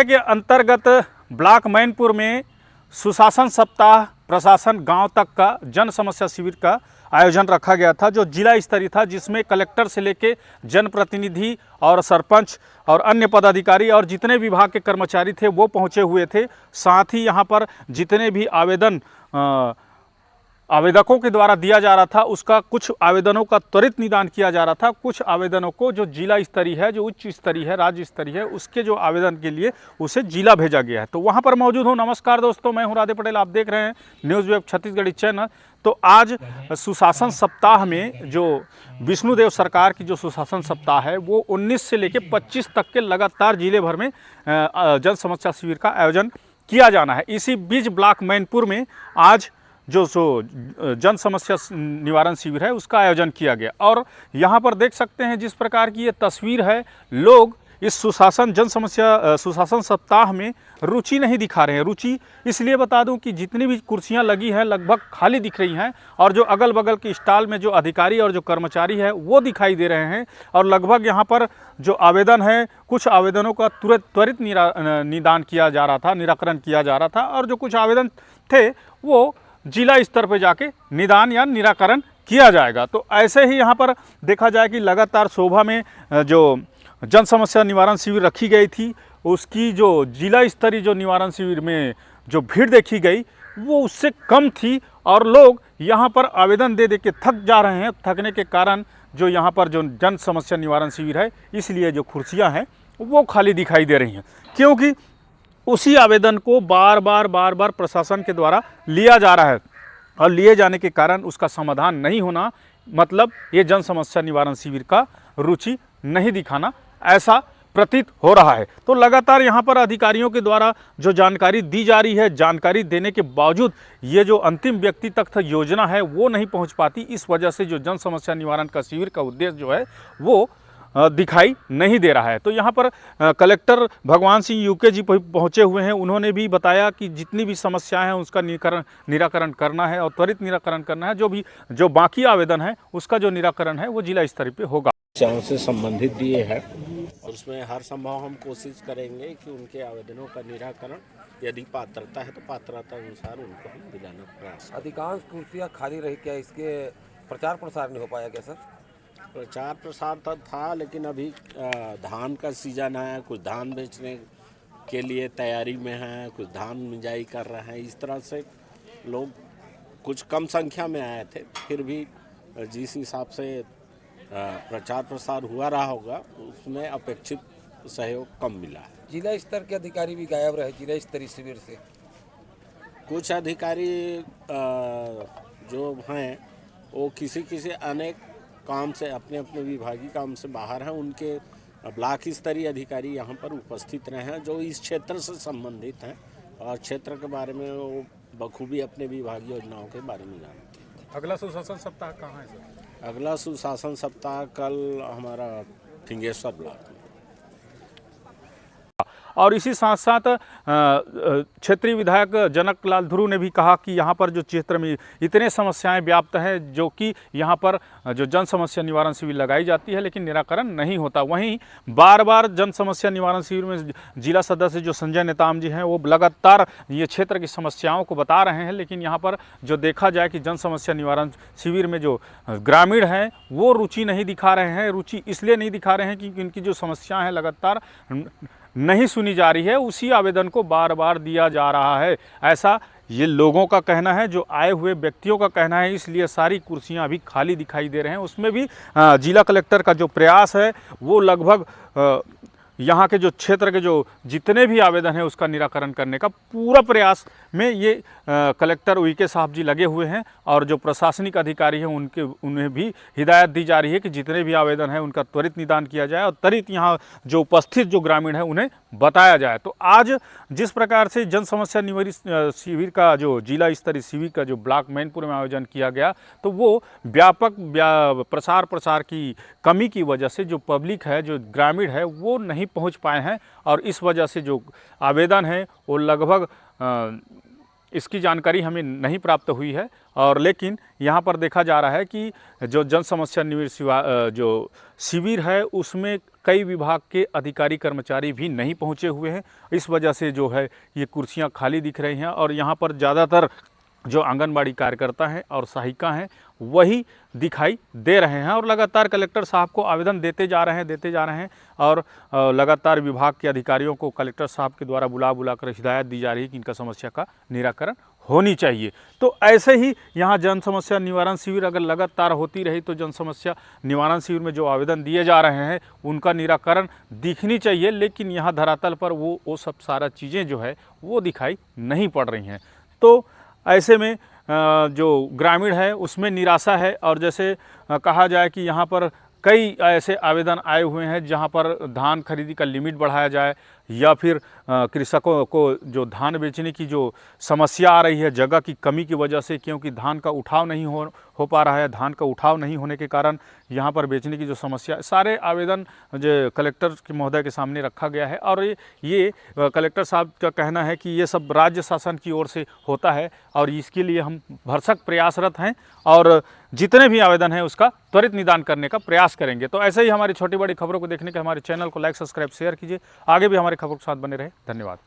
जिले के अंतर्गत ब्लॉक मैनपुर में सुशासन सप्ताह प्रशासन गांव तक का जन समस्या शिविर का आयोजन रखा गया था, जो जिला स्तरीय था, जिसमें कलेक्टर से लेके जनप्रतिनिधि और सरपंच और अन्य पदाधिकारी और जितने विभाग के कर्मचारी थे वो पहुंचे हुए थे। साथ ही यहां पर जितने भी आवेदकों के द्वारा दिया जा रहा था, उसका कुछ आवेदनों का त्वरित निदान किया जा रहा था। कुछ आवेदनों को जो जिला स्तरीय है, जो उच्च स्तरीय है, राज्य स्तरीय है, उसके जो आवेदन के लिए उसे जिला भेजा गया है। तो वहां पर मौजूद हूं। नमस्कार दोस्तों, मैं हूं राधे पटेल, आप देख रहे हैं न्यूज़ वेब छत्तीसगढ़ी चैनल। तो आज सुशासन सप्ताह में जो विष्णुदेव सरकार की जो सुशासन सप्ताह है वो 19 से लेकर 25 तक के लगातार जिले भर में जन समस्या शिविर का आयोजन किया जाना है। इसी बीच ब्लॉक मैनपुर में आज जो जन समस्या निवारण शिविर है उसका आयोजन किया गया। और यहाँ पर देख सकते हैं जिस प्रकार की ये तस्वीर है, लोग इस सुशासन सप्ताह में रुचि नहीं दिखा रहे हैं। रुचि इसलिए बता दूं कि जितनी भी कुर्सियां लगी हैं लगभग खाली दिख रही हैं, और जो अगल बगल के स्टॉल में जो अधिकारी और जो कर्मचारी है वो दिखाई दे रहे हैं। और लगभग यहाँ पर जो आवेदन है, कुछ आवेदनों का त्वरित निदान किया जा रहा था, निराकरण किया जा रहा था, और जो कुछ आवेदन थे वो जिला स्तर पर जाके निदान या निराकरण किया जाएगा। तो ऐसे ही यहाँ पर देखा जाए कि लगातार शोभा में जो जन समस्या निवारण शिविर रखी गई थी, उसकी जो जिला स्तरीय जो निवारण शिविर में जो भीड़ देखी गई वो उससे कम थी, और लोग यहाँ पर आवेदन दे के थक जा रहे हैं। थकने के कारण जो यहाँ पर जो जन समस्या निवारण शिविर है, इसलिए जो कुर्सियाँ हैं वो खाली दिखाई दे रही हैं, क्योंकि उसी आवेदन को बार बार प्रशासन के द्वारा लिया जा रहा है, और लिए जाने के कारण उसका समाधान नहीं होना, मतलब ये जन समस्या निवारण शिविर का रुचि नहीं दिखाना, ऐसा प्रतीत हो रहा है। तो लगातार यहाँ पर अधिकारियों के द्वारा जो जानकारी दी जा रही है, जानकारी देने के बावजूद ये जो अंतिम व्यक्ति तक योजना है वो नहीं पहुँच पाती। इस वजह से जो जन समस्या निवारण का शिविर का उद्देश्य जो है वो दिखाई नहीं दे रहा है। तो यहाँ पर कलेक्टर भगवान सिंह यूके जी पहुँचे हुए हैं। उन्होंने भी बताया कि जितनी भी समस्याएं हैं उसका निराकरण करना है और त्वरित निराकरण करना है। जो बाकी आवेदन है उसका जो निराकरण है वो जिला स्तर पे होगा। समस्याओं से संबंधित दिए हैं, और उसमें हर संभव हम कोशिश करेंगे कि उनके आवेदनों का निराकरण, यदि पात्रता है तो पात्रता अनुसार उनको हम दिलाना प्रयास। अधिकांश कुर्सियाँ खाली रही, क्या इसके प्रचार प्रसार नहीं हो पाया क्या सर? प्रचार प्रसार तो था, लेकिन अभी धान का सीजन है, कुछ धान बेचने के लिए तैयारी में हैं, कुछ धान मिंजाई कर रहे हैं। इस तरह से लोग कुछ कम संख्या में आए थे, फिर भी जिस हिसाब से प्रचार प्रसार हुआ रहा होगा उसमें अपेक्षित सहयोग कम मिला है। जिला स्तर के अधिकारी भी गायब रहे जिला स्तरीय शिविर से। कुछ अधिकारी जो हैं वो किसी अनेक काम से, अपने विभागीय काम से बाहर हैं। उनके ब्लॉक स्तरीय अधिकारी यहाँ पर उपस्थित रहे हैं जो इस क्षेत्र से संबंधित हैं और क्षेत्र के बारे में वो बखूबी अपने विभागीय योजनाओं के बारे में जानते हैं। अगला सुशासन सप्ताह कहाँ है सर? अगला सुशासन सप्ताह कल हमारा फिंगेश्वर ब्लॉक में। और इसी साथ साथ क्षेत्रीय विधायक जनक लाल ध्रुव ने भी कहा कि यहाँ पर जो क्षेत्र में इतने समस्याएं व्याप्त हैं, जो कि यहाँ पर जो जन समस्या निवारण शिविर लगाई जाती है लेकिन निराकरण नहीं होता। वहीं बार जन समस्या निवारण शिविर में जिला सदस्य जो संजय नेताम जी हैं वो लगातार ये क्षेत्र की समस्याओं को बता रहे हैं, लेकिन यहाँ पर जो देखा जाए कि जन समस्या निवारण शिविर में जो ग्रामीण हैं वो रुचि नहीं दिखा रहे हैं। रुचि इसलिए नहीं दिखा रहे हैं कि इनकी जो समस्याएँ हैं लगातार नहीं सुनी जा रही है, उसी आवेदन को बार दिया जा रहा है, ऐसा ये लोगों का कहना है, जो आए हुए व्यक्तियों का कहना है। इसलिए सारी कुर्सियां अभी खाली दिखाई दे रहे हैं। उसमें भी जिला कलेक्टर का जो प्रयास है वो लगभग यहाँ के जो क्षेत्र के जो जितने भी आवेदन है उसका निराकरण करने का पूरा प्रयास में ये कलेक्टर उइके साहब जी लगे हुए हैं, और जो प्रशासनिक अधिकारी हैं उन्हें भी हिदायत दी जा रही है कि जितने भी आवेदन हैं उनका त्वरित निदान किया जाए और त्वरित यहाँ जो उपस्थित जो ग्रामीण है उन्हें बताया जाए। तो आज जिस प्रकार से जन समस्या निवारण शिविर का जो जिला स्तरीय शिविर का जो ब्लॉक मैनपुर में आयोजन किया गया, तो वो व्यापक प्रसार की कमी की वजह से जो पब्लिक है, जो ग्रामीण है, वो नहीं पहुंच पाए हैं, और इस वजह से जो आवेदन है वो लगभग इसकी जानकारी हमें नहीं प्राप्त हुई है। और लेकिन यहाँ पर देखा जा रहा है कि जो जन समस्या निवारण जो शिविर है उसमें कई विभाग के अधिकारी कर्मचारी भी नहीं पहुँचे हुए हैं। इस वजह से जो है ये कुर्सियाँ खाली दिख रही हैं और यहाँ पर ज़्यादातर जो आंगनबाड़ी कार्यकर्ता हैं और सहायिका हैं वही दिखाई दे रहे हैं और लगातार कलेक्टर साहब को आवेदन देते जा रहे हैं और लगातार विभाग के अधिकारियों को कलेक्टर साहब के द्वारा बुला कर हिदायत दी जा रही है कि इनका समस्या का निराकरण होनी चाहिए। तो ऐसे ही यहाँ जन समस्या निवारण शिविर अगर लगातार होती रही तो जन समस्या निवारण शिविर में जो आवेदन दिए जा रहे हैं उनका निराकरण दिखनी चाहिए, लेकिन यहाँ धरातल पर वो सब सारा चीज़ें जो है वो दिखाई नहीं पड़ रही हैं। तो ऐसे में जो ग्रामीण है उसमें निराशा है। और जैसे कहा जाए कि यहाँ पर कई ऐसे आवेदन आए हुए हैं जहाँ पर धान खरीदी का लिमिट बढ़ाया जाए या फिर कृषकों को जो धान बेचने की जो समस्या आ रही है जगह की कमी की वजह से, क्योंकि धान का उठाव नहीं हो पा रहा है, धान का उठाव नहीं होने के कारण यहाँ पर बेचने की जो समस्या, सारे आवेदन जो कलेक्टर के महोदय के सामने रखा गया है। और ये कलेक्टर साहब का कहना है कि ये सब राज्य शासन की ओर से होता है और इसके लिए हम भरसक प्रयासरत हैं और जितने भी आवेदन हैं उसका त्वरित निदान करने का प्रयास करेंगे। तो ऐसे ही हमारी छोटी बड़ी खबरों को देखने के हमारे चैनल को लाइक, सब्सक्राइब, शेयर कीजिए। आगे भी हमारे खबरों के साथ बने रहे। धन्यवाद।